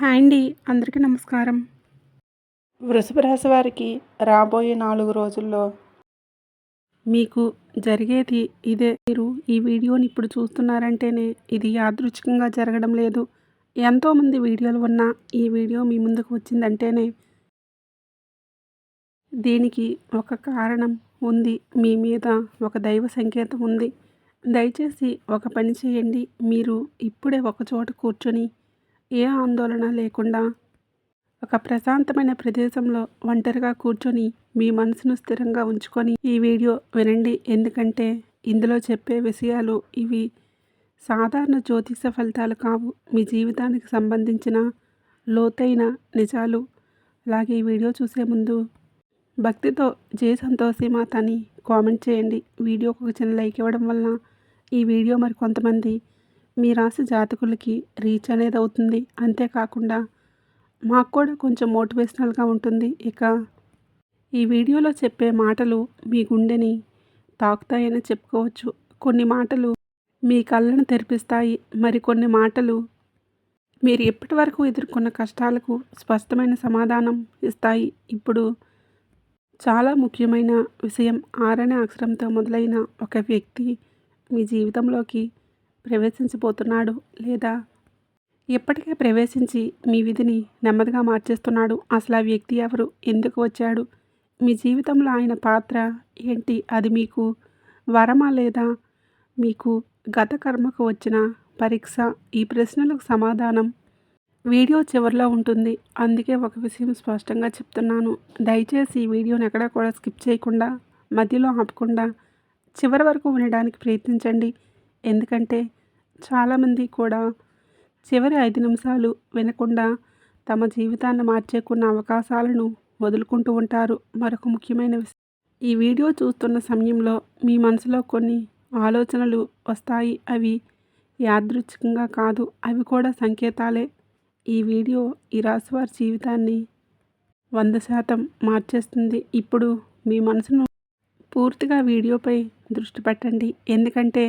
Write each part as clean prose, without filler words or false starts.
Hi అండి. అందరికీ నమస్కారం. వృషభ రాశి వారికి రాబోయే 4 రోజుల్లో మీకు జరిగేది ఇదే. మీరు ఈ వీడియోని ఇప్పుడు చూస్తున్నారంటేనే ఇది యాదృచ్ఛికంగా జరగడం లేదు. ఎంతోమంది వీడియోలు ఉన్నా ఈ వీడియో మీ ముందుకు వచ్చిందంటేనే దీనికి ఒక కారణం ఉంది. మీ మీద ఒక దైవ సంకేతం ఉంది. దయచేసి ఒక పని చేయండి. మీరు ఇప్పుడే ఒక చోట కూర్చొని ఏ ఆందోళన లేకుండా ఒక ప్రశాంతమైన ప్రదేశంలో ఒంటరిగా కూర్చొని మీ మనసును స్థిరంగా ఉంచుకొని ఈ వీడియో వినండి. ఎందుకంటే ఇందులో చెప్పే విషయాలు ఇవి సాధారణ జ్యోతిష ఫలితాలు కావు. మీ జీవితానికి సంబంధించిన లోతైన నిజాలు. అలాగే ఈ వీడియో చూసే ముందు భక్తితో జై సంతోషి మాత అని కామెంట్ చేయండి. వీడియోకి ఒక చిన్న లైక్ ఇవ్వడం వలన ఈ వీడియో మరి కొంతమంది మీ రాశి జాతకులకి రీచ్ అనేది అవుతుంది. అంతేకాకుండా మాకు కూడా కొంచెం మోటివేషనల్గా ఉంటుంది. ఇక ఈ వీడియోలో చెప్పే మాటలు మీ గుండెని తాకుతాయని చెప్పుకోవచ్చు. కొన్ని మాటలు మీ కళ్ళను తెరిపిస్తాయి. మరికొన్ని మాటలు మీరు ఇప్పటి వరకు ఎదుర్కొన్న కష్టాలకు స్పష్టమైన సమాధానం ఇస్తాయి. ఇప్పుడు చాలా ముఖ్యమైన విషయం. ఆరనే అక్షరంతో మొదలైన ఒక వ్యక్తి మీ జీవితంలోకి ప్రవేశించబోతున్నాడు, లేదా ఇప్పటికే ప్రవేశించి మీ విధిని నెమ్మదిగా మార్చేస్తున్నాడు. అసలు ఆ వ్యక్తి ఎవరు? ఎందుకు వచ్చాడు? మీ జీవితంలో ఆయన పాత్ర ఏంటి? అది మీకు వరమా, లేదా మీకు గత కర్మకు వచ్చిన పరీక్ష? ఈ ప్రశ్నలకు సమాధానం వీడియో చివరిలో ఉంటుంది. అందుకే ఒక విషయం స్పష్టంగా చెప్తున్నాను. దయచేసి ఈ వీడియోని ఎక్కడా కూడా స్కిప్ చేయకుండా, మధ్యలో ఆపకుండా చివరి వరకు వినడానికి ప్రయత్నించండి. ఎందుకంటే చాలామంది కూడా చివరి 5 నిమిషాలు వినకుండా తమ జీవితాన్ని మార్చే కొన్ని అవకాశాలను వదులుకుంటూ ఉంటారు. మరొక ముఖ్యమైన విషయం, ఈ వీడియో చూస్తున్న సమయంలో మీ మనసులో కొన్ని ఆలోచనలు వస్తాయి. అవి యాదృచ్ఛికంగా కాదు, అవి కూడా సంకేతాలే. ఈ వీడియో ఈ రాశివారి జీవితాన్ని 100% మార్చేస్తుంది. ఇప్పుడు మీ మనసును పూర్తిగా వీడియోపై దృష్టి పెట్టండి. ఎందుకంటే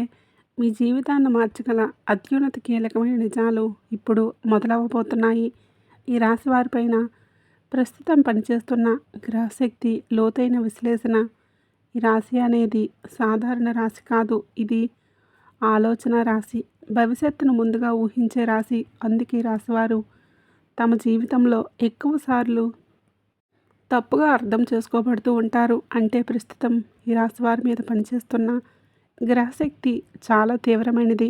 మీ జీవితాన్ని మార్చగల అత్యున్నత కీలకమైన నిజాలు ఇప్పుడు మొదలవబోతున్నాయి. ఈ రాశి వారిపైన ప్రస్తుతం పనిచేస్తున్న గ్రహశక్తి లోతైన విశ్లేషణ. ఈ రాశి అనేది సాధారణ రాశి కాదు. ఇది ఆలోచన రాశి, భవిష్యత్తును ముందుగా ఊహించే రాశి. అందుకే ఈ రాశివారు తమ జీవితంలో ఎక్కువసార్లు తప్పుగా అర్థం చేసుకోబడుతూ ఉంటారు. అంటే ప్రస్తుతం ఈ రాశివారి మీద పనిచేస్తున్న గ్రహశక్తి చాలా తీవ్రమైనది.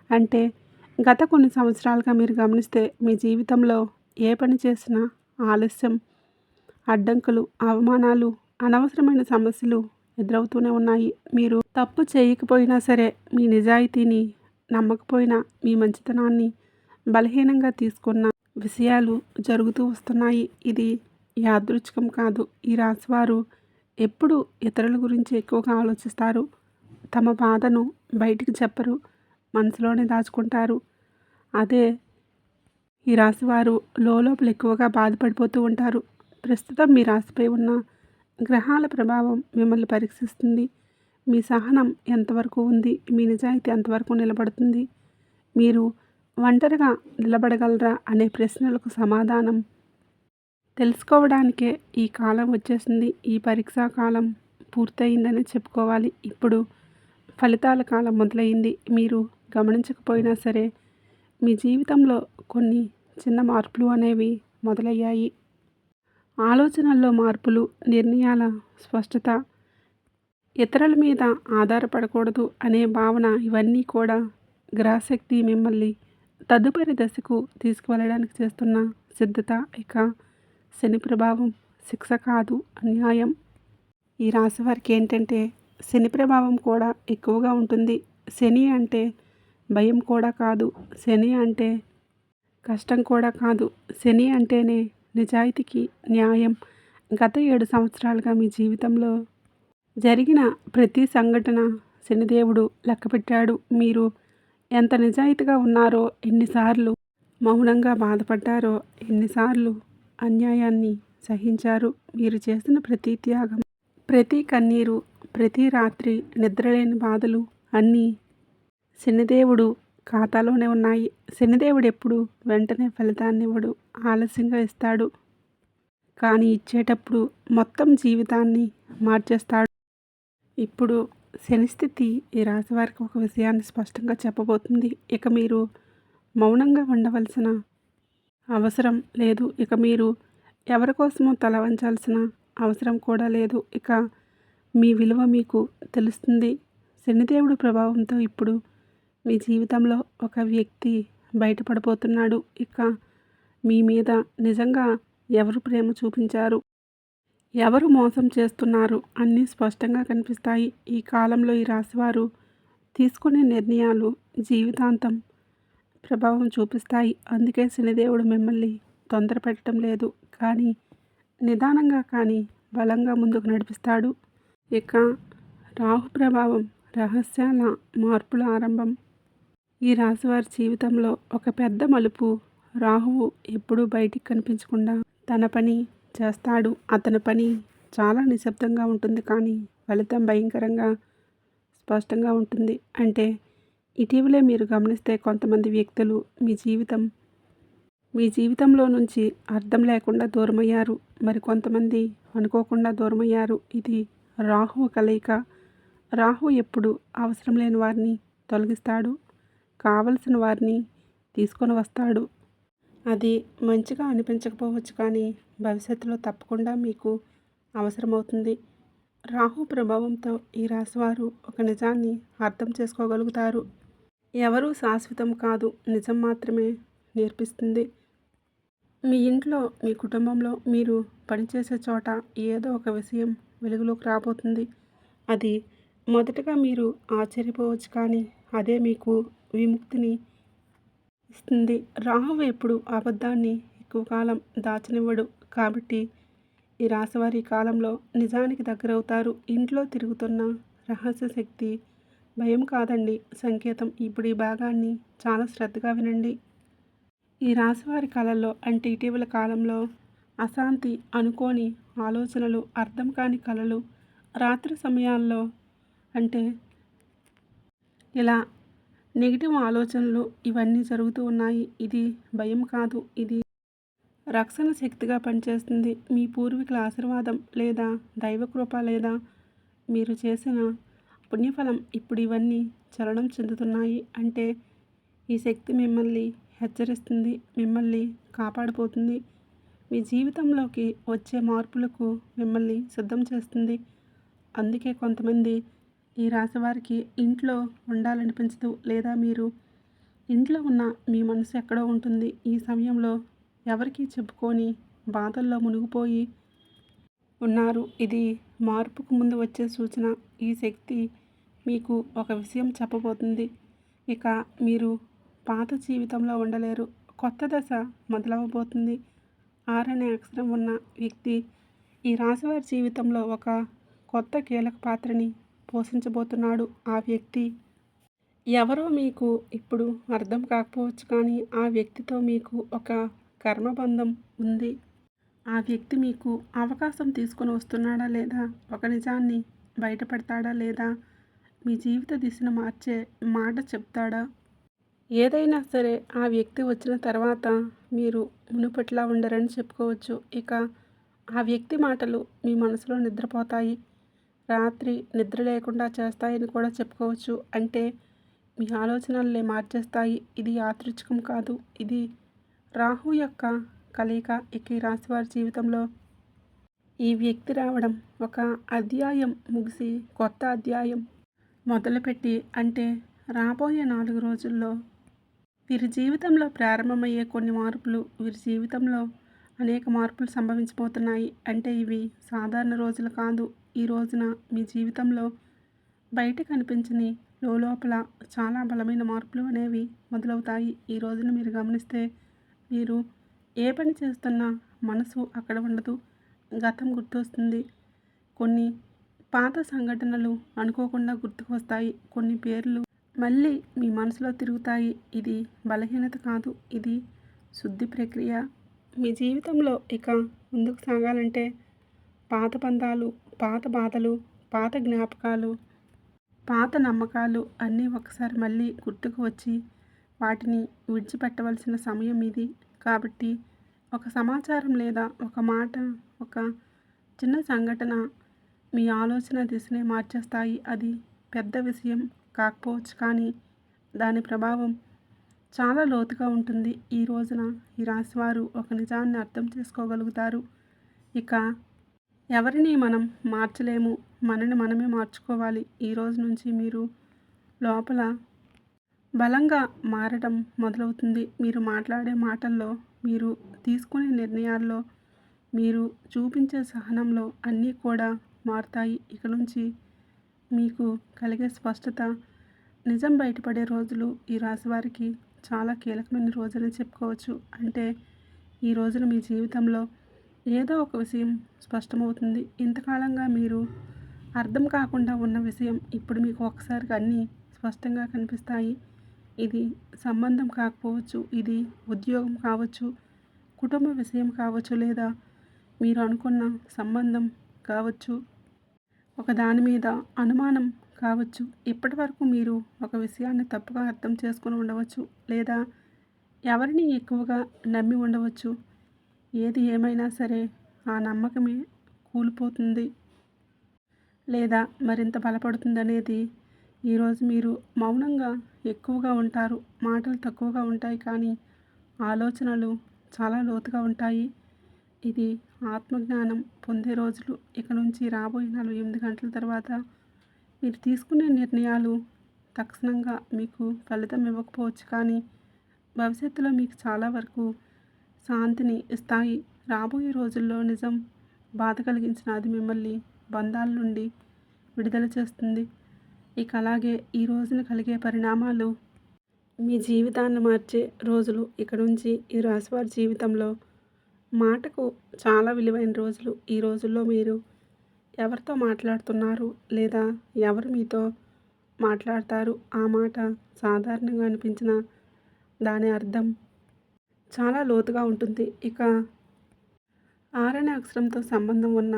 అంటే గత కొన్ని సంవత్సరాలుగా మీరు గమనిస్తే మీ జీవితంలో ఏ పని చేసినా ఆలస్యం, అడ్డంకులు, అవమానాలు, అనవసరమైన సమస్యలు ఎదురవుతూనే ఉన్నాయి. మీరు తప్పు చేయకపోయినా సరే, మీ నిజాయితీని నమ్మకపోయినా, మీ మంచితనాన్ని బలహీనంగా తీసుకున్న విషయాలు జరుగుతూ వస్తున్నాయి. ఇది యాదృచ్ఛికం కాదు. ఈ రాశివారు ఎప్పుడు ఇతరుల గురించి ఎక్కువగా ఆలోచిస్తారు. తమ బాధను బయటికి చెప్పరు, మనసులోనే దాచుకుంటారు. అదే ఈ రాశివారు లోపల ఎక్కువగా బాధపడిపోతూ ఉంటారు. ప్రస్తుతం మీ రాశిపై ఉన్న గ్రహాల ప్రభావం మిమ్మల్ని పరీక్షిస్తుంది. మీ సహనం ఎంతవరకు ఉంది? మీ నిజాయితీ ఎంతవరకు నిలబడుతుంది? మీరు ఒంటరిగా నిలబడగలరా అనే ప్రశ్నలకు సమాధానం తెలుసుకోవడానికే ఈ కాలం వచ్చేసింది. ఈ పరీక్షా కాలం పూర్తయిందని చెప్పుకోవాలి. ఇప్పుడు ఫలితాల కాలం మొదలైంది. మీరు గమనించకపోయినా సరే మీ జీవితంలో కొన్ని చిన్న మార్పులు అనేవి మొదలయ్యాయి. ఆలోచనల్లో మార్పులు, నిర్ణయాల స్పష్టత, ఇతరుల మీద ఆధారపడకూడదు అనే భావన, ఇవన్నీ కూడా గ్రహశక్తి మిమ్మల్ని తదుపరి దశకు తీసుకువెళ్ళడానికి చేస్తున్న సిద్ధత. ఇక శని ప్రభావం శిక్ష కాదు, అన్యాయం. ఈ రాశి వారికి ఏంటంటే శని ప్రభావం కూడా ఎక్కువగా ఉంటుంది. శని అంటే భయం కూడా కాదు, శని అంటే కష్టం కూడా కాదు. శని అంటేనే నిజాయితీకి న్యాయం. గత 7 సంవత్సరాలుగా మీ జీవితంలో జరిగిన ప్రతి సంఘటన శనిదేవుడు లెక్కపెట్టాడు. మీరు ఎంత నిజాయితీగా ఉన్నారో, ఎన్నిసార్లు మౌనంగా బాధపడ్డారో, ఎన్నిసార్లు అన్యాయాన్ని సహించారు. మీరు చేసిన ప్రతి త్యాగం, ప్రతి కన్నీరు, ప్రతి రాత్రి నిద్రలేని బాధలు అన్నీ శనిదేవుడు ఖాతాలోనే ఉన్నాయి. శనిదేవుడు ఎప్పుడు వెంటనే ఫలితాన్నివ్వడు, ఆలస్యంగా ఇస్తాడు. కానీ ఇచ్చేటప్పుడు మొత్తం జీవితాన్ని మార్చేస్తాడు. ఇప్పుడు శని స్థితి ఈ రాశి వారికి ఒక విషయాన్ని స్పష్టంగా చెప్పబోతుంది. ఇక మీరు మౌనంగా ఉండవలసిన అవసరం లేదు. ఇక మీరు ఎవరి కోసమో తల వంచాల్సిన అవసరం కూడా లేదు. ఇక మీ విలువ మీకు తెలుస్తుంది. శనిదేవుడు ప్రభావంతో ఇప్పుడు మీ జీవితంలో ఒక వ్యక్తి బయటపడబోతున్నాడు. ఇక మీ మీద నిజంగా ఎవరు ప్రేమ చూపించారు, ఎవరు మోసం చేస్తున్నారు అన్నీ స్పష్టంగా కనిపిస్తాయి. ఈ కాలంలో ఈ రాశివారు తీసుకునే నిర్ణయాలు జీవితాంతం ప్రభావం చూపిస్తాయి. అందుకే శనిదేవుడు మిమ్మల్ని తొందర పెట్టడం లేదు, కానీ నిదానంగా కానీ బలంగా ముందుకు నడిపిస్తాడు. ఇక రాహు ప్రభావం రహస్యాల మార్పుల ఆరంభం. ఈ రాశివారి జీవితంలో ఒక పెద్ద మలుపు. రాహువు ఎప్పుడూ బయటికి కనిపించకుండా తన పని చేస్తాడు. అతని పని చాలా నిశ్శబ్దంగా ఉంటుంది, కానీ ఫలితం భయంకరంగా స్పష్టంగా ఉంటుంది. అంటే ఇటీవలే మీరు గమనిస్తే కొంతమంది వ్యక్తులు మీ జీవితంలో నుంచి అర్థం లేకుండా దూరమయ్యారు. మరి కొంతమంది అనుకోకుండా దూరమయ్యారు. ఇది రాహువు కలయిక. రాహువు ఎప్పుడు అవసరం లేని వారిని తొలగిస్తాడు, కావలసిన వారిని తీసుకొని వస్తాడు. అది మంచిగా అనిపించకపోవచ్చు, కానీ భవిష్యత్తులో తప్పకుండా మీకు అవసరమవుతుంది. రాహు ప్రభావంతో ఈ రాశివారు ఒక నిజాన్ని అర్థం చేసుకోగలుగుతారు. ఎవరూ శాశ్వతం కాదు, నిజం మాత్రమే నేర్పిస్తుంది. మీ ఇంట్లో, మీ కుటుంబంలో, మీరు పనిచేసే చోట ఏదో ఒక విషయం వెలుగులోకి రాబోతుంది. అది మొదటగా మీరు ఆశ్చర్యపోవచ్చు, కానీ అదే మీకు విముక్తిని ఇస్తుంది. రాహువు ఎప్పుడు అబద్ధాన్ని ఎక్కువ కాలం దాచనివ్వడు. కాబట్టి ఈ రాశివారి కాలంలో నిజానికి దగ్గరవుతారు. ఇంట్లో తిరుగుతున్న రహస్య శక్తి భయం కాదండి, సంకేతం. ఇప్పుడు ఈ భాగాన్ని చాలా శ్రద్ధగా వినండి. ఈ రాశివారి కళల్లో అంటే ఇటీవల కాలంలో అశాంతి, అనుకోని ఆలోచనలు, అర్థం కాని కళలు, రాత్రి సమయాల్లో అంటే ఇలా నెగిటివ్ ఆలోచనలు ఇవన్నీ జరుగుతూ ఉన్నాయి. ఇది భయం కాదు, ఇది రక్షణ శక్తిగా పనిచేస్తుంది. మీ పూర్వీకుల ఆశీర్వాదం లేదా దైవకృప లేదా మీరు చేసిన పుణ్యఫలం ఇప్పుడు ఇవన్నీ చలనం చెందుతున్నాయి. అంటే ఈ శక్తి మిమ్మల్ని హెచ్చరిస్తుంది, మిమ్మల్ని కాపాడిపోతుంది, మీ జీవితంలోకి వచ్చే మార్పులకు మిమ్మల్ని సిద్ధం చేస్తుంది. అందుకే కొంతమంది ఈ రాశివారికి ఇంట్లో ఉండాలనిపించదు, లేదా మీరు ఇంట్లో ఉన్న మీ మనసు ఎక్కడో ఉంటుంది. ఈ సమయంలో ఎవరికీ చెప్పుకొని బాధల్లో మునిగిపోయి ఉన్నారు. ఇది మార్పుకు ముందు వచ్చే సూచన. ఈ శక్తి మీకు ఒక విషయం చెప్పబోతుంది. ఇక మీరు పాత జీవితంలో ఉండలేరు, కొత్త దశ మొదలవబోతుంది. 6 అనే అక్షరం ఉన్న వ్యక్తి ఈ రాశివారి జీవితంలో ఒక కొత్త కీలక పాత్రని పోషించబోతున్నాడు. ఆ వ్యక్తి ఎవరో మీకు ఇప్పుడు అర్థం కాకపోవచ్చు, కానీ ఆ వ్యక్తితో మీకు ఒక కర్మబంధం ఉంది. ఆ వ్యక్తి మీకు అవకాశం తీసుకొని వస్తున్నాడా, లేదా ఒక నిజాన్ని బయటపెడతాడా, లేదా మీ జీవిత దిశను మార్చే మాట చెప్తాడా? ఏదైనా సరే ఆ వ్యక్తి వచ్చిన తర్వాత మీరు మునుపట్లా ఉండరని చెప్పుకోవచ్చు. ఇక ఆ వ్యక్తి మాటలు మీ మనసులో నిద్రపోతాయి, రాత్రి నిద్ర లేకుండా చేస్తాయని కూడా చెప్పుకోవచ్చు. అంటే మీ ఆలోచనల్ని మార్చేస్తాయి. ఇది యాదృచ్ఛికం కాదు, ఇది రాహు యొక్క కలయిక. ఇక ఈ రాశివారి జీవితంలో ఈ వ్యక్తి రావడం ఒక అధ్యాయం ముగిసి కొత్త అధ్యాయం మొదలుపెట్టి, అంటే రాబోయే 4 రోజుల్లో వీరి జీవితంలో ప్రారంభమయ్యే కొన్ని మార్పులు, వీరి జీవితంలో అనేక మార్పులు సంభవించబోతున్నాయి. అంటే ఇవి సాధారణ రోజులు కాదు. ఈ రోజున మీ జీవితంలో బయట కనిపించని లోపల చాలా బలమైన మార్పులు అనేవి మొదలవుతాయి. ఈ రోజున మీరు గమనిస్తే మీరు ఏ పని చేస్తున్నా మనసు అక్కడ ఉండదు, గతం గుర్తొస్తుంది. కొన్ని పాత సంఘటనలు అనుకోకుండా గుర్తుకు వస్తాయి. కొన్ని పేర్లు మళ్ళీ మీ మనసులో తిరుగుతాయి. ఇది బలహీనత కాదు, ఇది శుద్ధి ప్రక్రియ. మీ జీవితంలో ఇక ముందుకు సాగాలంటే పాత బంధాలు, పాత బాధలు, పాత జ్ఞాపకాలు, పాత నమ్మకాలు అన్నీ ఒకసారి మళ్ళీ గుర్తుకు వచ్చి వాటిని విడిచిపెట్టవలసిన సమయం ఇది. కాబట్టి ఒక సమాచారం లేదా ఒక మాట, ఒక చిన్న సంఘటన మీ ఆలోచన దిశనే మార్చేస్తాయి. అది పెద్ద విషయం కాకపోవచ్చు, కానీ దాని ప్రభావం చాలా లోతుగా ఉంటుంది. ఈ రోజున ఈ రాశివారు ఒక నిజాన్ని అర్థం చేసుకోగలుగుతారు. ఇక ఎవరిని మనం మార్చలేము. మనని మనమే మార్చుకోవాలి. ఈ రోజు నుంచి మీరు లోపల బలంగా మారడం మొదలవుతుంది. మీరు మాట్లాడే మాటల్లో, మీరు తీసుకునే నిర్ణయాల్లో, మీరు చూపించే సహనంలో అన్నీ కూడా మారుతాయి. ఇక నుంచి మీకు కలిగే స్పష్టత, నిజం బయటపడే రోజులు ఈ రాశివారికి చాలా కీలకమైన రోజని చెప్పుకోవచ్చు. అంటే ఈ రోజున మీ జీవితంలో ఏదో ఒక విషయం స్పష్టమవుతుంది. ఇంతకాలంగా మీరు అర్థం కాకుండా ఉన్న విషయం ఇప్పుడు మీకు ఒకసారిగా అన్నీ స్పష్టంగా కనిపిస్తాయి. ఇది సంబంధం కాకపోవచ్చు, ఇది ఉద్యోగం కావచ్చు, కుటుంబ విషయం కావచ్చు, లేదా మీరు అనుకున్న సంబంధం కావచ్చు, ఒక దాని మీద అనుమానం కావచ్చు. ఇప్పటివరకు మీరు ఒక విషయాన్ని తప్పుగా అర్థం చేసుకుని ఉండవచ్చు, లేదా ఎవరిని ఎక్కువగా నమ్మి ఉండవచ్చు. ఏది ఏమైనా సరే ఆ నమ్మకమే కూలిపోతుంది లేదా మరింత బలపడుతుందనేది. ఈరోజు మీరు మౌనంగా ఎక్కువగా ఉంటారు. మాటలు తక్కువగా ఉంటాయి, కానీ ఆలోచనలు చాలా లోతుగా ఉంటాయి. ఇది ఆత్మజ్ఞానం పొందే రోజులు. ఇక నుంచి రాబోయే 48 గంటల తర్వాత మీరు తీసుకునే నిర్ణయాలు తక్షణంగా మీకు ఫలితం ఇవ్వకపోవచ్చు, కానీ భవిష్యత్తులో మీకు చాలా వరకు శాంతిని ఇస్తాయి. రాబోయే రోజుల్లో నిజం బాధ కలిగించిన అది మిమ్మల్ని బంధాల నుండి విడుదల చేస్తుంది. ఇక అలాగే ఈ రోజున కలిగే పరిణామాలు మీ జీవితాన్ని మార్చే రోజులు. ఇక నుంచి ఈ రాశివారి జీవితంలో మాటకు చాలా విలువైన రోజులు. ఈ రోజుల్లో మీరు ఎవరితో మాట్లాడుతున్నారు, లేదా ఎవరు మీతో మాట్లాడతారు, ఆ మాట సాధారణంగా అనిపించిన దాని అర్థం చాలా లోతుగా ఉంటుంది. ఇక ఆరనే అక్షరంతో సంబంధం ఉన్న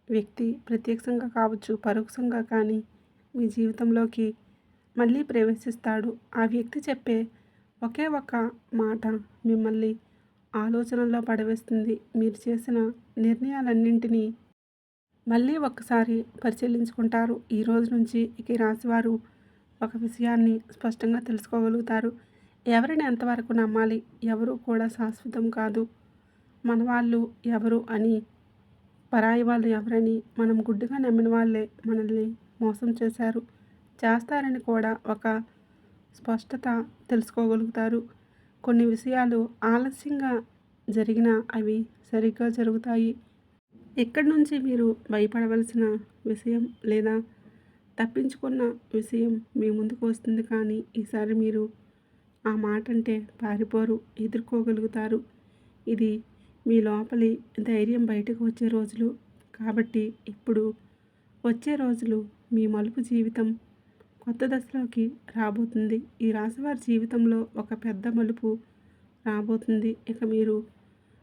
వ్యక్తి ప్రత్యక్షంగా కావచ్చు, పరోక్షంగా కానీ మీ జీవితంలోకి మళ్ళీ ప్రవేశిస్తాడు. ఆ వ్యక్తి చెప్పే ఒకే ఒక మాట మిమ్మల్ని ఆలోచనల్లో పడవేస్తుంది. మీరు చేసిన నిర్ణయాలన్నింటినీ మళ్ళీ ఒక్కసారి పరిశీలించుకుంటారు. ఈ రోజు నుంచి ఇక ఈ రాశివారు ఒక విషయాన్ని స్పష్టంగా తెలుసుకోగలుగుతారు. ఎవరిని ఎంతవరకు నమ్మాలి, ఎవరు కూడా శాశ్వతం కాదు. మన వాళ్ళు ఎవరు అని, పరాయి వాళ్ళు ఎవరని, మనం గుడ్డిగా నమ్మిన వాళ్ళే మనల్ని మోసం చేస్తారని కూడా ఒక స్పష్టత తెలుసుకోగలుగుతారు. కొన్ని విషయాలు ఆలస్యంగా జరిగినా అవి సరిగ్గా జరుగుతాయి. ఇక్కడి నుంచి మీరు భయపడవలసిన విషయం లేదా తప్పించుకున్న విషయం మీ ముందుకు వస్తుంది, కానీ ఈసారి మీరు ఆ మాట అంటే పారిపోరు, ఎదుర్కోగలుగుతారు. ఇది మీ లోపలి ధైర్యం బయటకు వచ్చే రోజులు. కాబట్టి ఇప్పుడు వచ్చే రోజులు మీ మలుపు జీవితం కొత్త దశలోకి రాబోతుంది. ఈ రాశివారి జీవితంలో ఒక పెద్ద మలుపు రాబోతుంది. ఇక మీరు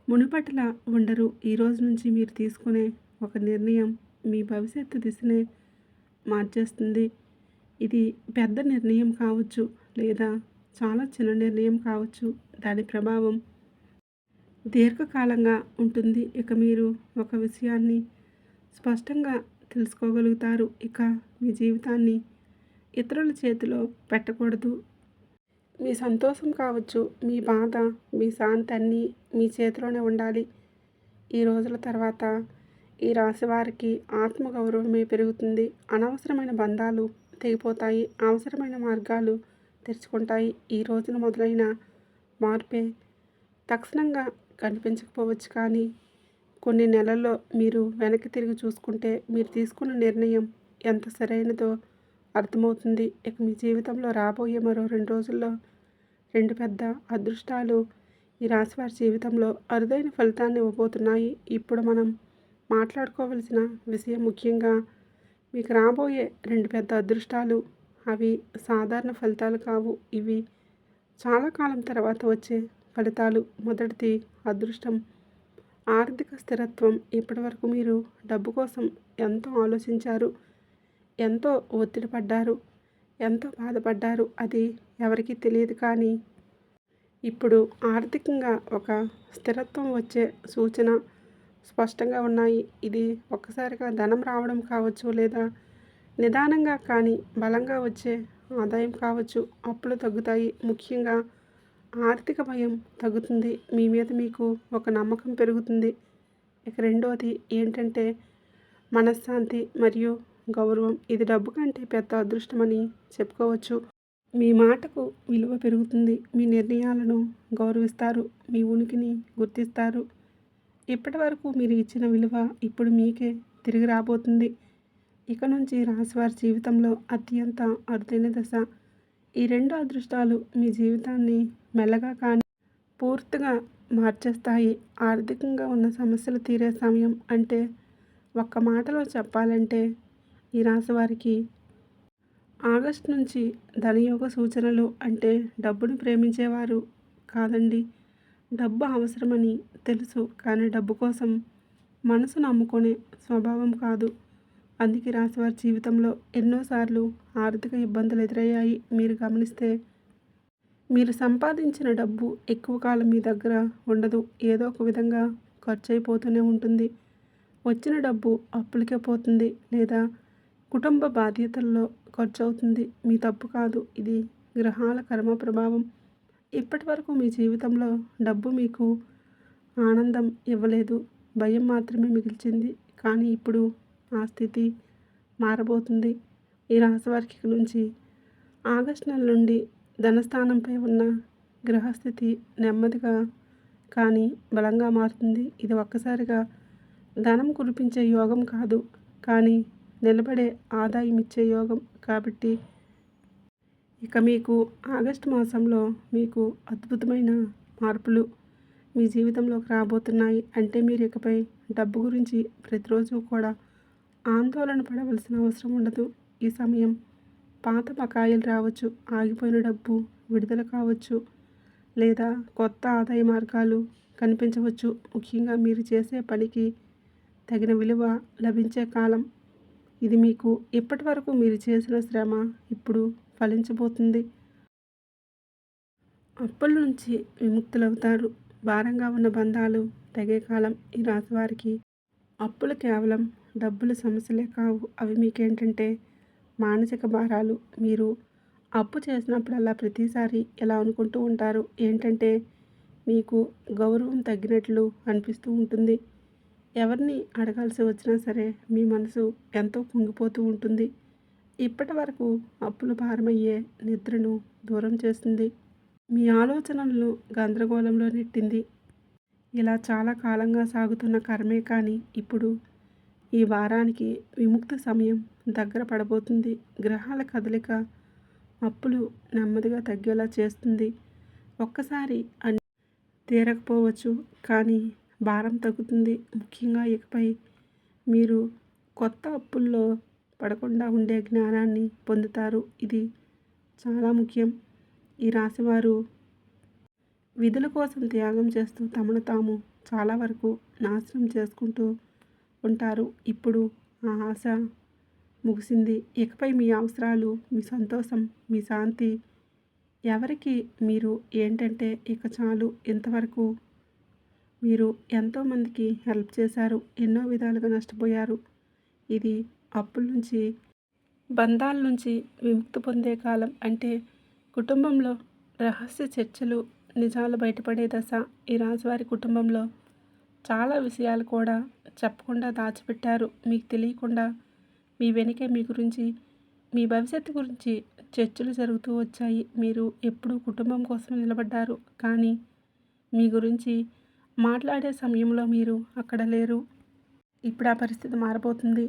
మునుపటిలా ఉండరు. ఈ రోజు నుంచి మీరు తీసుకునే ఒక నిర్ణయం మీ భవిష్యత్తు దిశనే మార్చేస్తుంది. ఇది పెద్ద నిర్ణయం కావచ్చు, లేదా చాలా చిన్న నిర్ణయం కావచ్చు. దాని ప్రభావం దీర్ఘకాలంగా ఉంటుంది. ఇక మీరు ఒక విషయాన్ని స్పష్టంగా తెలుసుకోగలుగుతారు. ఇక మీ జీవితాన్ని ఇతరుల చేతిలో పెట్టకూడదు. మీ సంతోషం కావచ్చు, మీ బాధ, మీ శాంతి అన్నీ మీ చేతిలోనే ఉండాలి. ఈ రోజుల తర్వాత ఈ రాశి వారికి ఆత్మగౌరవమే పెరుగుతుంది. అనవసరమైన బంధాలు తెగిపోతాయి. అవసరమైన మార్గాలు తెరుచుకుంటాయి. ఈ రోజున మొదలైన మార్పే తక్షణంగా కనిపించకపోవచ్చు, కానీ కొన్ని నెలల్లో మీరు వెనక్కి తిరిగి చూసుకుంటే మీరు తీసుకున్న నిర్ణయం ఎంత సరైనదో అర్థమవుతుంది. ఇక మీ జీవితంలో రాబోయే మరో 2 రోజుల్లో 2 పెద్ద అదృష్టాలు ఈ రాశివారి జీవితంలో అరుదైన ఫలితాన్ని ఇవ్వబోతున్నాయి. ఇప్పుడు మనం మాట్లాడుకోవలసిన విషయం ముఖ్యంగా మీకు రాబోయే 2 పెద్ద అదృష్టాలు. అవి సాధారణ ఫలితాలు కావు. ఇవి చాలా కాలం తర్వాత వచ్చే ఫలితాలు. మొదటిది అదృష్టం, ఆర్థిక స్థిరత్వం. ఇప్పటివరకు మీరు డబ్బు కోసం ఎంతో ఆలోచించారు, ఎంతో ఒత్తిడి పడ్డారు, ఎంతో బాధపడ్డారు. అది ఎవరికీ తెలియదు, కానీ ఇప్పుడు ఆర్థికంగా ఒక స్థిరత్వం వచ్చే సూచన స్పష్టంగా ఉన్నాయి. ఇది ఒక్కసారిగా ధనం రావడం కావచ్చు, లేదా నిదానంగా కానీ బలంగా వచ్చే ఆదాయం కావచ్చు. అప్పులు తగ్గుతాయి. ముఖ్యంగా ఆర్థిక భయం తగ్గుతుంది. మీ మీద మీకు ఒక నమ్మకం పెరుగుతుంది. ఇక రెండోది ఏంటంటే మనశ్శాంతి మరియు గౌరవం. ఇది డబ్బు కంటే పెద్ద అదృష్టమని చెప్పుకోవచ్చు. మీ మాటకు విలువ పెరుగుతుంది. మీ నిర్ణయాలను గౌరవిస్తారు. మీ ఉనికిని గుర్తిస్తారు. ఇప్పటివరకు మీరు ఇచ్చిన విలువ ఇప్పుడు మీకే తిరిగి రాబోతుంది. ఇక నుంచి రాశివారి జీవితంలో అత్యంత అరుదైన దశ. ఈ రెండు అదృష్టాలు మీ జీవితాన్ని మెల్లగా కానీ పూర్తిగా మార్చేస్తాయి. ఆర్థికంగా ఉన్న సమస్యలు తీరే సమయం. అంటే ఒక్క మాటలో చెప్పాలంటే ఈ రాశి వారికి ఆగస్టు నుంచి ధనయోగ సూచనలు. అంటే డబ్బును ప్రేమించేవారు కాదండి, డబ్బు అవసరమని తెలుసు కానీ డబ్బు కోసం మనసును అమ్ముకునే స్వభావం కాదు. అందుకే రాశివారి జీవితంలో ఎన్నోసార్లు ఆర్థిక ఇబ్బందులు ఎదురయ్యాయి. మీరు గమనిస్తే మీరు సంపాదించిన డబ్బు ఎక్కువ కాలం మీ దగ్గర ఉండదు. ఏదో ఒక విధంగా ఖర్చు అయిపోతూనే ఉంటుంది. వచ్చిన డబ్బు అప్పులకే పోతుంది, లేదా కుటుంబ బాధ్యతల్లో ఖర్చు అవుతుంది. మీ తప్పు కాదు, ఇది గ్రహాల కర్మ ప్రభావం. ఇప్పటి వరకు మీ జీవితంలో డబ్బు మీకు ఆనందం ఇవ్వలేదు, భయం మాత్రమే మిగిల్చింది. కానీ ఇప్పుడు ఆ స్థితి మారబోతుంది. ఈ రాశి వారికి నుంచి ఆగస్టు నెల నుండి ధనస్థానంపై ఉన్న గ్రహస్థితి నెమ్మదిగా కానీ బలంగా మారుతుంది. ఇది ఒక్కసారిగా ధనం కురిపించే యోగం కాదు, కానీ నిలబడే ఆదాయం ఇచ్చే యోగం. కాబట్టి ఇక మీకు ఆగస్టు మాసంలో మీకు అద్భుతమైన మార్పులు మీ జీవితంలోకి రాబోతున్నాయి. అంటే మీరు ఇకపై డబ్బు గురించి ప్రతిరోజు కూడా ఆందోళన పడవలసిన అవసరం ఉండదు. ఈ సమయం పాత బకాయిలు రావచ్చు, ఆగిపోయిన డబ్బు విడుదల కావచ్చు, లేదా కొత్త ఆదాయ మార్గాలు కనిపించవచ్చు. ముఖ్యంగా మీరు చేసే పనికి తగిన విలువ లభించే కాలం ఇది. మీకు ఇప్పటి వరకు మీరు చేసిన శ్రమ ఇప్పుడు ఫలించబోతుంది. అప్పుల నుంచి విముక్తులవుతారు. భారంగా ఉన్న బంధాలు తెగే కాలం ఈ రాశి వారికి. అప్పులు కేవలం డబ్బుల సమస్యలే కావు, అవి మీకేంటంటే మానసిక భారాలు. మీరు అప్పు చేసినప్పుడల్లా ప్రతిసారి ఎలా అనుకుంటూ ఉంటారు ఏంటంటే మీకు గౌరవం తగ్గినట్లు అనిపిస్తూ ఉంటుంది. ఎవరిని అడగాల్సి వచ్చినా సరే మీ మనసు ఎంతో కుంగిపోతూ ఉంటుంది. ఇప్పటి వరకు అప్పులు భారమయ్యే నిద్రను దూరం చేస్తుంది. మీ ఆలోచనలను గందరగోళంలో నెట్టింది. ఇలా చాలా కాలంగా సాగుతున్న కర్మే. కానీ ఇప్పుడు ఈ వారానికి విముక్తి సమయం దగ్గర పడబోతుంది. గ్రహాల కదలిక అప్పులు నెమ్మదిగా తగ్గేలా చేస్తుంది. ఒక్కసారి అన్ని తీరకపోవచ్చు, కానీ భారం తగ్గుతుంది. ముఖ్యంగా ఇకపై మీరు కొత్త అప్పుల్లో పడకుండా ఉండే జ్ఞానాన్ని పొందుతారు. ఇది చాలా ముఖ్యం. ఈ రాశివారు విధుల కోసం త్యాగం చేస్తూ తమను తాము చాలా వరకు నాశనం చేసుకుంటూ ఉంటారు. ఇప్పుడు ఆ ఆశ ముగిసింది. ఇకపై మీ అవసరాలు, మీ సంతోషం, మీ శాంతి ఎవరికి మీరు ఏంటంటే ఇక చాలు. ఇంతవరకు మీరు ఎంతోమందికి హెల్ప్ చేశారు, ఎన్నో విధాలుగా నష్టపోయారు. ఇది అప్పుల నుంచి, బంధాల నుంచి విముక్తి పొందే కాలం. అంటే కుటుంబంలో రహస్య చర్చలు, నిజాలు బయటపడే దశ. ఈ రాశివారి కుటుంబంలో చాలా విషయాలు కూడా చెప్పకుండా దాచిపెట్టారు. మీకు తెలియకుండా మీ వెనుకే మీ గురించి, మీ భవిష్యత్తు గురించి చర్చలు జరుగుతూ వచ్చాయి. మీరు ఎప్పుడూ కుటుంబం కోసం నిలబడ్డారు, కానీ మీ గురించి మాట్లాడే సమయంలో మీరు అక్కడ లేరు. ఇప్పుడు ఆ పరిస్థితి మారబోతుంది.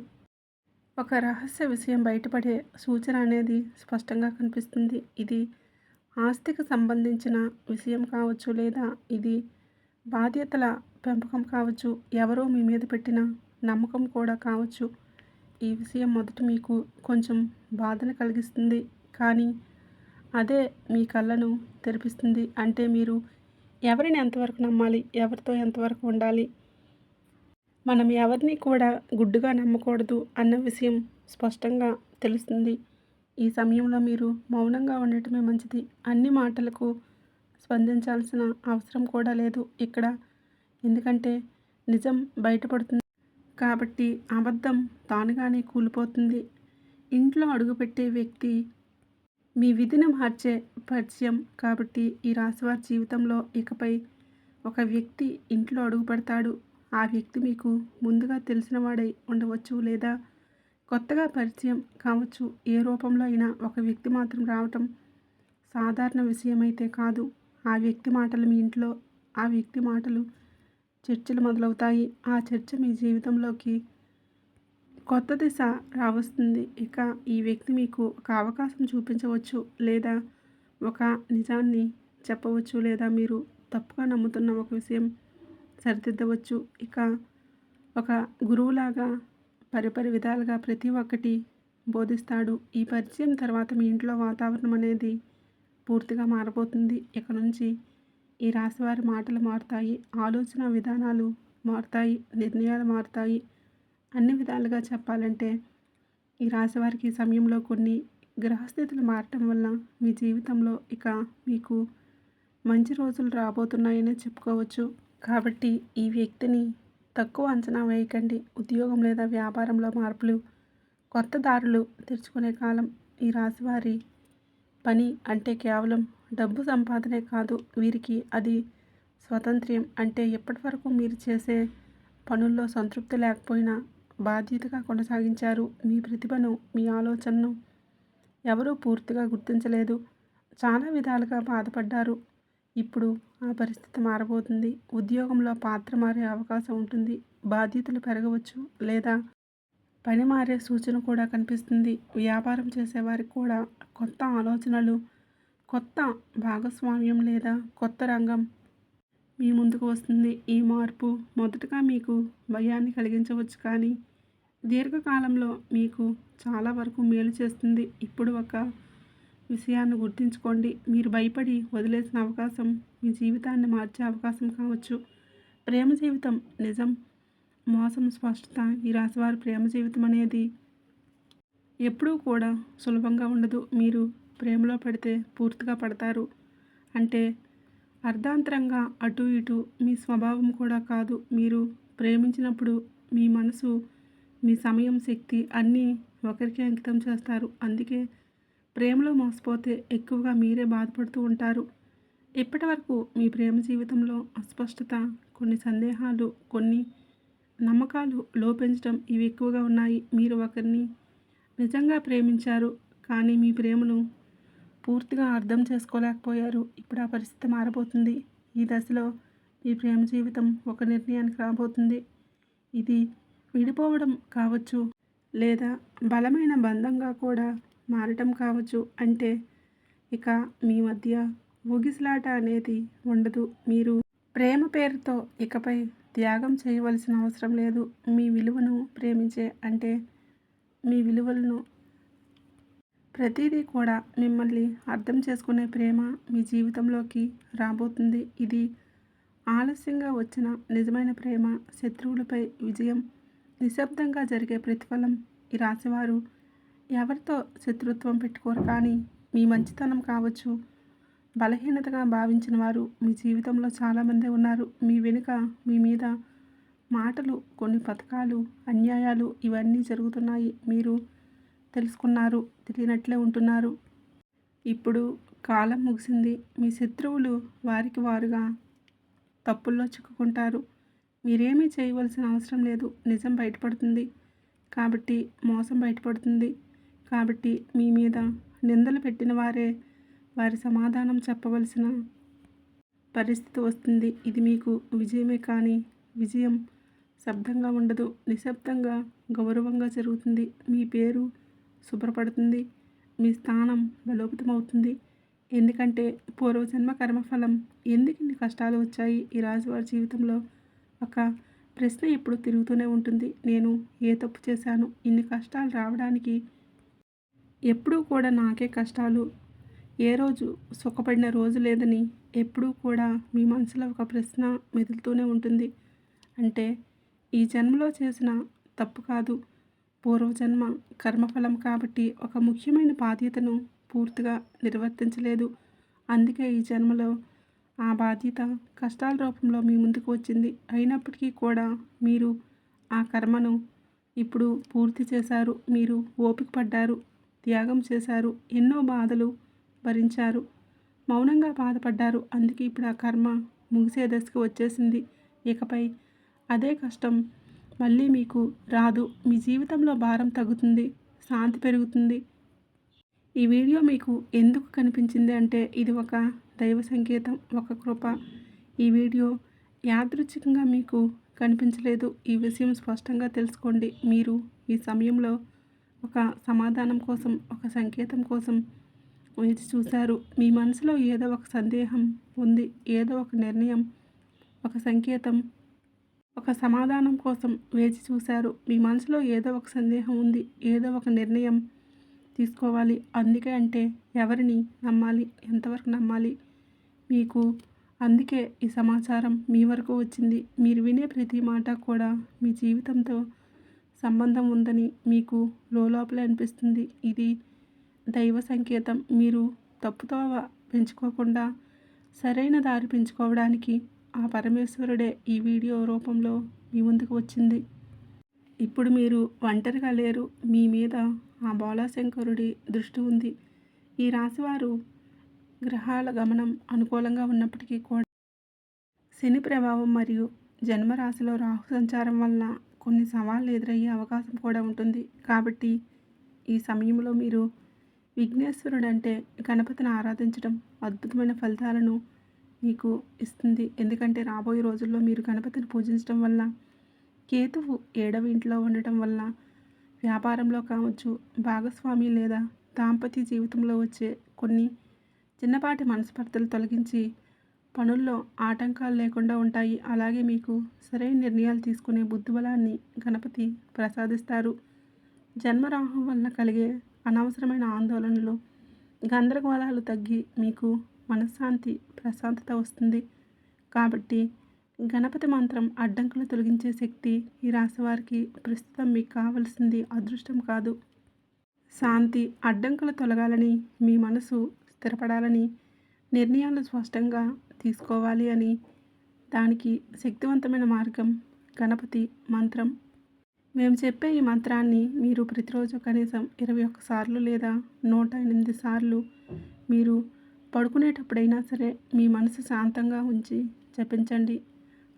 ఒక రహస్య విషయం బయటపడే సూచన అనేది స్పష్టంగా కనిపిస్తుంది. ఇది ఆస్తికి సంబంధించిన విషయం కావచ్చు, లేదా ఇది బాధ్యతల పెంపకం కావచ్చు, ఎవరో మీ మీద పెట్టిన నమ్మకం కూడా కావచ్చు. ఈ విషయం మొదట మీకు కొంచెం బాధను కలిగిస్తుంది, కానీ అదే మీ కళ్ళను తెరిపిస్తుంది. అంటే మీరు ఎవరిని ఎంతవరకు నమ్మాలి, ఎవరితో ఎంతవరకు ఉండాలి, మనం ఎవరిని కూడా గుడ్డుగా నమ్మకూడదు అన్న విషయం స్పష్టంగా తెలుస్తుంది. ఈ సమయంలో మీరు మౌనంగా ఉండటమే మంచిది. అన్ని మాటలకు స్పందించాల్సిన అవసరం కూడా లేదు ఇక్కడ. ఎందుకంటే నిజం బయటపడుతుంది కాబట్టి అబద్ధం తానుగానే కూలిపోతుంది. ఇంట్లో అడుగుపెట్టే వ్యక్తి మీ విధిని మార్చే పరిచయం కాబట్టి ఈ రాశివారి జీవితంలో ఇకపై ఒక వ్యక్తి ఇంట్లో అడుగుపెడతాడు. ఆ వ్యక్తి మీకు ముందుగా తెలిసిన వాడై ఉండవచ్చు లేదా కొత్తగా పరిచయం కావచ్చు. ఏ రూపంలో అయినా ఒక వ్యక్తి మాత్రం రావటం సాధారణ విషయమైతే కాదు. ఆ వ్యక్తి మాటలు మీ ఇంట్లో ఆ వ్యక్తి మాటలు చర్చలు మొదలవుతాయి. ఆ చర్చ మీ జీవితంలోకి కొత్త దిశ రావస్తుంది. ఇక ఈ వ్యక్తి మీకు ఒక అవకాశం చూపించవచ్చు లేదా ఒక నిజాన్ని చెప్పవచ్చు లేదా మీరు తప్పుగా నమ్ముతున్న ఒక విషయం సరిదిద్దవచ్చు. ఇక ఒక గురువులాగా పరిపరి విధాలుగా ప్రతి ఒక్కటి బోధిస్తాడు. ఈ పరిచయం తర్వాత మీ ఇంట్లో వాతావరణం అనేది పూర్తిగా మారబోతుంది. ఇక నుంచి ఈ రాశివారి మాటలు మారుతాయి, ఆలోచన విధానాలు మారుతాయి, నిర్ణయాలు మారుతాయి. అన్ని విధాలుగా చెప్పాలంటే ఈ రాశివారికి ఈ సమయంలో కొన్ని గ్రహస్థితులు మారటం వల్ల మీ జీవితంలో ఇక మీకు మంచి రోజులు రాబోతున్నాయనే చెప్పుకోవచ్చు. కాబట్టి ఈ వ్యక్తిని తక్కువ అంచనా వేయకండి. ఉద్యోగం లేదా వ్యాపారంలో మార్పులు, కొత్త దారులు తెరుచుకునే కాలం. ఈ రాశివారి పని అంటే కేవలం డబ్బు సంపాదనే కాదు, వీరికి అది స్వాతంత్ర్యం. అంటే ఇప్పటి వరకు మీరు చేసే పనుల్లో సంతృప్తి లేకపోయినా బాధ్యతగా కొనసాగించారు. మీ ప్రతిభను, మీ ఆలోచనను ఎవరూ పూర్తిగా గుర్తించలేదు. చాలా విధాలుగా బాధపడ్డారు. ఇప్పుడు ఆ పరిస్థితి మారబోతుంది. ఉద్యోగంలో పాత్ర మారే అవకాశం ఉంటుంది. బాధ్యతలు పెరగవచ్చు లేదా పని మారే సూచన కూడా కనిపిస్తుంది. వ్యాపారం చేసేవారికి కూడా కొత్త ఆలోచనలు, కొత్త భాగస్వామ్యం లేదా కొత్త రంగం మీ ముందుకు వస్తుంది. ఈ మార్పు మొదటగా మీకు భయాన్ని కలిగించవచ్చు, కానీ దీర్ఘకాలంలో మీకు చాలా వరకు మేలు చేస్తుంది. ఇప్పుడు ఒక విషయాన్ని గుర్తుంచుకోండి. మీరు భయపడి వదిలేసిన అవకాశం మీ జీవితాన్ని మార్చే అవకాశం కావచ్చు. ప్రేమ జీవితం నిజం, మోసం, స్పష్టత. ఈ రాశివారి ప్రేమ జీవితం అనేది ఎప్పుడూ కూడా సులభంగా ఉండదు. మీరు ప్రేమలో పడితే పూర్తిగా పడతారు. అంటే అర్ధాంతరంగా అటు ఇటు మీ స్వభావం కూడా కాదు. మీరు ప్రేమించినప్పుడు మీ మనసు, మీ సమయం, శక్తి అన్నీ ఒకరికి అంకితం చేస్తారు. అందుకే ప్రేమలో మోసపోతే ఎక్కువగా మీరే బాధపడుతూ ఉంటారు. ఇప్పటి వరకు మీ ప్రేమ జీవితంలో అస్పష్టత, కొన్ని సందేహాలు, కొన్ని నమ్మకాలు లోపించడం ఇవి ఎక్కువగా ఉన్నాయి. మీరు ఒకరిని నిజంగా ప్రేమించారు, కానీ మీ ప్రేమను పూర్తిగా అర్థం చేసుకోలేకపోయారు. ఇప్పుడు ఆ పరిస్థితి మారబోతుంది. ఈ దశలో మీ ప్రేమ జీవితం ఒక నిర్ణయానికి రాబోతుంది. ఇది విడిపోవడం కావచ్చు లేదా బలమైన బంధంగా కూడా మారటం కావచ్చు. అంటే ఇక మీ మధ్య ఊగిసలాట అనేది ఉండదు. మీరు ప్రేమ పేరుతో ఇకపై త్యాగం చేయవలసిన అవసరం లేదు. మీ విలువను ప్రేమించే అంటే మీ విలువలను ప్రతిదీ కూడా మిమ్మల్ని అర్థం చేసుకునే ప్రేమ మీ జీవితంలోకి రాబోతుంది. ఇది ఆలస్యంగా వచ్చిన నిజమైన ప్రేమ, శత్రువులపై విజయం, నిశ్శబ్దంగా జరిగే ప్రతిఫలం. ఈ రాశివారు ఎవరితో శత్రుత్వం పెట్టుకోరు, కానీ మీ మంచితనం కావచ్చు, బలహీనతగా భావించిన వారు మీ జీవితంలో చాలామంది ఉన్నారు. మీ వెనుక మీ మీద మాటలు, కొన్ని పథకాలు, అన్యాయాలు ఇవన్నీ జరుగుతున్నాయి. మీరు తెలుసుకున్నారు, తెలియనట్లే ఉంటున్నారు. ఇప్పుడు కాలం ముగిసింది. మీ శత్రువులు వారికి వారుగా తప్పుల్లో చిక్కుకుంటారు. మీరేమీ చేయవలసిన అవసరం లేదు. నిజం బయటపడుతుంది కాబట్టి మోసం బయటపడుతుంది. కాబట్టి మీ మీద నిందలు పెట్టిన వారే వారి సమాధానం చెప్పవలసిన పరిస్థితి వస్తుంది. ఇది మీకు విజయమే, కానీ విజయం శబ్దంగా ఉండదు, నిశ్శబ్దంగా గౌరవంగా జరుగుతుంది. మీ పేరు శుభ్రపడుతుంది, మీ స్థానం బలోపేతమవుతుంది. ఎందుకంటే పూర్వజన్మ కర్మఫలం. ఎందుకు ఇన్ని కష్టాలు వచ్చాయి? ఈ రాశివారి జీవితంలో ఒక ప్రశ్న ఎప్పుడు తిరుగుతూనే ఉంటుంది. నేను ఏ తప్పు చేశాను? ఇన్ని కష్టాలు రావడానికి ఎప్పుడూ కూడా నాకే కష్టాలు, ఏ రోజు సుఖపడిన రోజు లేదని ఎప్పుడూ కూడా మీ మనసులో ఒక ప్రశ్న మెదులుతూనే ఉంటుంది. అంటే ఈ జన్మలో చేసిన తప్పు కాదు, పూర్వజన్మ కర్మఫలం. కాబట్టి ఒక ముఖ్యమైన బాధ్యతను పూర్తిగా నిర్వర్తించలేదు. అందుకే ఈ జన్మలో ఆ బాధ్యత కష్టాల రూపంలో మీ ముందుకు వచ్చింది. అయినప్పటికీ కూడా మీరు ఆ కర్మను ఇప్పుడు పూర్తి చేశారు. మీరు ఓపిక పడ్డారు, త్యాగం చేశారు, ఎన్నో బాధలు భరించారు, మౌనంగా బాధపడ్డారు. అందుకే ఇప్పుడు ఆ కర్మ ముగిసే దశకు వచ్చేసింది. ఇకపై అదే కష్టం మళ్ళీ మీకు రాదు. మీ జీవితంలో భారం తగ్గుతుంది, శాంతి పెరుగుతుంది. ఈ వీడియో మీకు ఎందుకు కనిపించింది అంటే ఇది ఒక దైవ సంకేతం, ఒక కృప. ఈ వీడియో యాదృచ్ఛికంగా మీకు కనిపించలేదు. ఈ విషయం స్పష్టంగా తెలుసుకోండి. మీరు ఈ సమయంలో ఒక సమాధానం కోసం, ఒక సంకేతం కోసం వేచి చూశారు. మీ మనసులో ఏదో ఒక సందేహం ఉంది, ఏదో ఒక నిర్ణయం, ఒక సంకేతం, ఒక సమాధానం కోసం వేచి చూశారు. మీ మనసులో ఏదో ఒక సందేహం ఉంది, ఏదో ఒక నిర్ణయం తీసుకోవాలి. అందుకే అంటే ఎవరిని నమ్మాలి, ఎంతవరకు నమ్మాలి మీకు. అందుకే ఈ సమాచారం మీ వరకు వచ్చింది. మీరు వినే ప్రతి మాట కూడా మీ జీవితంతో సంబంధం ఉందని మీకు లోపలే అనిపిస్తుంది. ఇది దైవ సంకేతం. మీరు తప్పుతోవ పెంచుకోకుండా సరైన దారి పెంచుకోవడానికి ఆ పరమేశ్వరుడే ఈ వీడియో రూపంలో మీ ముందుకు వచ్చింది. ఇప్పుడు మీరు ఒంటరిగా లేరు. మీ మీద ఆ బోళాశంకరుడి దృష్టి ఉంది. ఈ రాశివారు గ్రహాల గమనం అనుకూలంగా ఉన్నప్పటికీ కూడా శని ప్రభావం మరియు జన్మరాశిలో రాహు సంచారం వలన కొన్ని సవాళ్ళు ఎదురయ్యే అవకాశం కూడా ఉంటుంది. కాబట్టి ఈ సమయంలో మీరు విఘ్నేశ్వరుడు అంటే గణపతిని ఆరాధించడం అద్భుతమైన ఫలితాలను మీకు ఇస్తుంది. ఎందుకంటే రాబోయే రోజుల్లో మీరు గణపతిని పూజించడం వల్ల, కేతువు 7వ ఇంట్లో ఉండటం వల్ల వ్యాపారంలో కావచ్చు, భాగస్వామి లేదా దాంపత్య జీవితంలో వచ్చే కొన్ని చిన్నపాటి మనస్పర్ధలు తొలగించి పనుల్లో ఆటంకాలు లేకుండా ఉంటాయి. అలాగే మీకు సరైన నిర్ణయాలు తీసుకునే బుద్ధిబలాన్ని గణపతి ప్రసాదిస్తారు. జన్మరాహు వల్ల కలిగే అనవసరమైన ఆందోళనలు, గందరగోళాలు తగ్గి మీకు మనశ్శాంతి, ప్రశాంతత వస్తుంది. కాబట్టి గణపతి మంత్రం అడ్డంకులు తొలగించే శక్తి. ఈ రాశి వారికి ప్రస్తుతం మీకు కావలసింది అదృష్టం కాదు, శాంతి. అడ్డంకులు తొలగాలని, మీ మనసు స్థిరపడాలని, నిర్ణయాలు స్పష్టంగా తీసుకోవాలి అని, దానికి శక్తివంతమైన మార్గం గణపతి మంత్రం. మేము చెప్పే ఈ మంత్రాన్ని మీరు ప్రతిరోజు కనీసం 21 సార్లు లేదా 108 సార్లు మీరు పడుకునేటప్పుడైనా సరే మీ మనసు శాంతంగా ఉంచి జపించండి.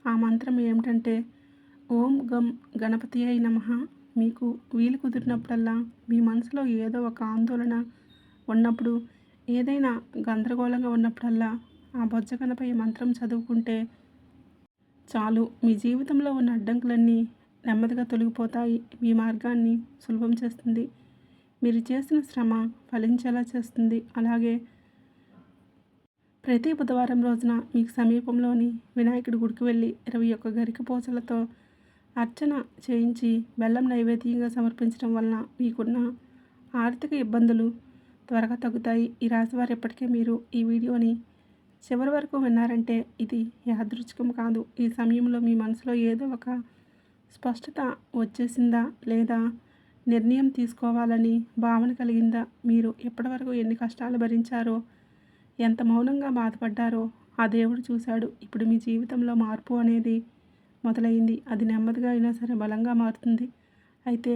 ఆ మంత్రం ఏమిటంటే ఓం గం గణపతియై నమః. మీకు వీలు కుదిరినప్పుడల్లా, మీ మనసులో ఏదో ఒక ఆందోళన ఉన్నప్పుడు, ఏదైనా గందరగోళంగా ఉన్నప్పుడల్లా ఆ బొజ్జ గణపయ్య మంత్రం చదువుకుంటే చాలు. మీ జీవితంలో ఉన్న అడ్డంకులన్నీ నెమ్మదిగా తొలగిపోతాయి. మీ మార్గాన్ని సులభం చేస్తుంది. మీరు చేసిన శ్రమ ఫలించేలా చేస్తుంది. అలాగే ప్రతి బుధవారం రోజున మీకు సమీపంలోని వినాయకుడి గుడికి వెళ్ళి 21 గరిక పూసలతో అర్చన చేయించి బెల్లం నైవేద్యంగా సమర్పించడం వలన మీకున్న ఆర్థిక ఇబ్బందులు త్వరగా తగ్గుతాయి. ఈ రాశివారు ఎప్పటికే మీరు ఈ వీడియోని చివరి వరకు విన్నారంటే ఇది యాదృచ్ఛికం కాదు. ఈ సమయంలో మీ మనసులో ఏదో ఒక స్పష్టత వచ్చేసిందా, లేదా నిర్ణయం తీసుకోవాలని భావన కలిగిందా? మీరు ఎప్పటివరకు ఎన్ని కష్టాలు భరించారో, ఎంత మౌనంగా బాధపడ్డారో ఆ దేవుడు చూశాడు. ఇప్పుడు మీ జీవితంలో మార్పు అనేది మొదలైంది. అది నెమ్మదిగా అయినా సరే బలంగా మారుతుంది. అయితే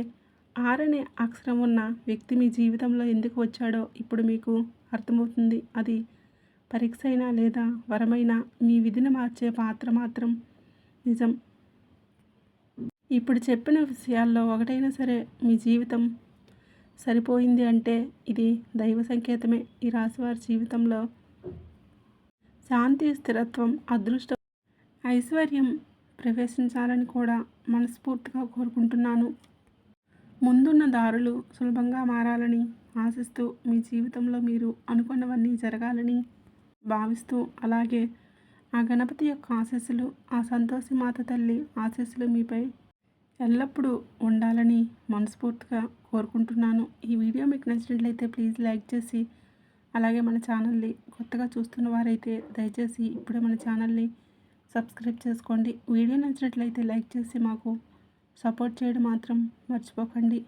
ఆరనే అక్షరం ఉన్న వ్యక్తి మీ జీవితంలో ఎందుకు వచ్చాడో ఇప్పుడు మీకు అర్థమవుతుంది. అది పరీక్ష అయినా లేదా వరమైనా మీ విధిని మార్చే పాత్ర మాత్రం నిజం. ఇప్పుడు చెప్పిన విషయాల్లో ఒకటైనా సరే మీ జీవితం సరిపోయింది అంటే ఇది దైవ సంకేతమే. ఈ రాశివారి జీవితంలో శాంతి, స్థిరత్వం, అదృష్టం, ఐశ్వర్యం ప్రవేశించాలని కూడా మనస్ఫూర్తిగా కోరుకుంటున్నాను. ముందున్న దారులు సులభంగా మారాలని ఆశిస్తూ, మీ జీవితంలో మీరు అనుకున్నవన్నీ జరగాలని భావిస్తూ, అలాగే ఆ గణపతి యొక్క ఆశీస్సులు, ఆ సంతోషి మాత తల్లి ఆశీస్సులు మీపై ఎల్లప్పుడూ ఉండాలని మనస్ఫూర్తిగా కోరుకుంటున్నాను. ఈ వీడియో మీకు నచ్చినట్లయితే ప్లీజ్ లైక్ చేసి, అలాగే మన ఛానల్ని కొత్తగా చూస్తున్న వారైతే దయచేసి ఇప్పుడే మన ఛానల్ని సబ్స్క్రైబ్ చేసుకోండి. వీడియో నచ్చినట్లయితే లైక్ చేసి మాకు సపోర్ట్ చేయడం మాత్రం మర్చిపోకండి.